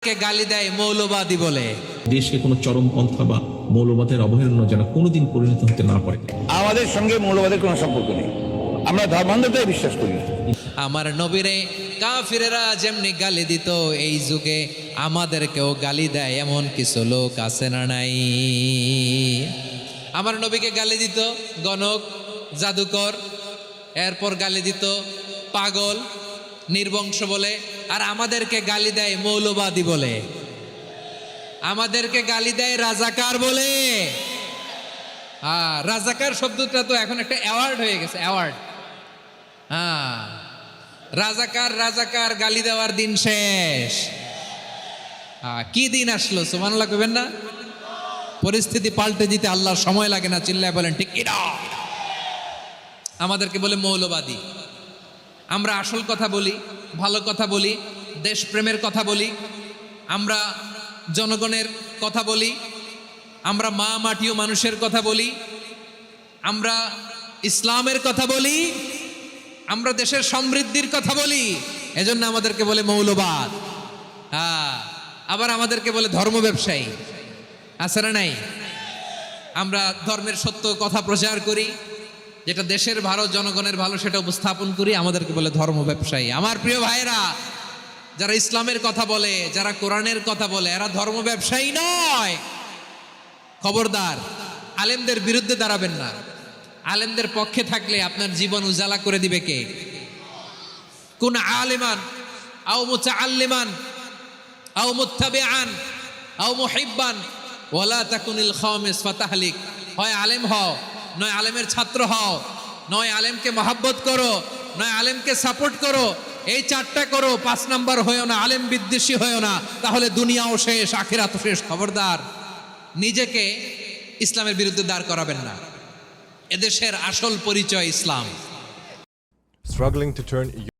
আমাদেরকে গালি দেয় মৌলবাদী বলে। দেশকে কোনো চরমপন্থা বা মৌলবাদের অবহেলনা যেন কোনোদিন পরিণত হতে না পারে। আমাদের সঙ্গে মৌলবাদের কোনো সম্পর্ক নেই, আমরা ধর্মান্ধতায় বিশ্বাস করি না। আমার নবীরে কাফিরেরা যেমনি গালি দিত, এই যুগে আমাদেরকেও গালি দেয় এমন কিছু লোক আছে না নাই? আমার নবীকে গালি দিত গণক, জাদুকর, এরপর গালি দিত পাগল, নির্বংশ বলে, আর আমাদেরকে গালি দেয় মৌলবাদী বলে, আমাদেরকে গালি দেয় রাজাকার বলে। রাজাকার শব্দটা তো এখন একটা অ্যাওয়ার্ড হয়ে গেছে, অ্যাওয়ার্ড। রাজাকার রাজাকার গালি দেওয়ার দিন শেষ। কি দিন আসলো, সুবহানাল্লাহ কইবেন না? পরিস্থিতি পাল্টে দিতে আল্লাহর সময় লাগে না, চিল্লায় বলেন ঠিক কি না? আমাদেরকে বলে মৌলবাদী। আমরা আসল কথা বলি, ভালো কথা বলি, দেশপ্রেমের কথা বলি, আমরা জনগণের কথা বলি, আমরা মা মাটি ও মানুষের কথা বলি, আমরা ইসলামের কথা বলি, আমরা দেশের সমৃদ্ধির কথা বলি, এজন্য আমাদেরকে বলে মৌলবাদ। আবার আমাদেরকে বলে ধর্ম ব্যবসায়ী, আছে না নাই? আমরা ধর্মের সত্য কথা প্রচার করি, যেটা দেশের ভালো, জনগণের ভালো, সেটা উপস্থাপন করি, আমাদেরকে বলে ধর্ম ব্যবসায়ী। আমার প্রিয় ভাইরা, যারা ইসলামের কথা বলে, যারা কোরআনের কথা বলে, এরা ধর্ম ব্যবসায়ী নয়। খবরদার, আলেমদের বিরুদ্ধে দাঁড়াবেন না। আলেমদের পক্ষে থাকলে আপনার জীবন উজালা করে দিবে কে? কুন আলিমান আও মুতাআল্লিমান আও মুত্তাবিআন আও মুহিব্বান ওয়ালা তাকুনিল খামিস ফাতাহলিক। হয় আলেম হও, নয় আলেমের ছাত্র হও, নয় আলেমকে মহাব্বত করো, নয় আলেমকে সাপোর্ট করো। এই চারটা করো, 5 নাম্বার হয়েও না, আলেম বিদ্বেষী হয়েও না, তাহলে দুনিয়াও শেষ, আখিরাতও শেষ। খবরদার, নিজেকে ইসলামের বিরুদ্ধে দাঁড় করাবেন না। এদেশের আসল পরিচয় ইসলাম। Struggling to turn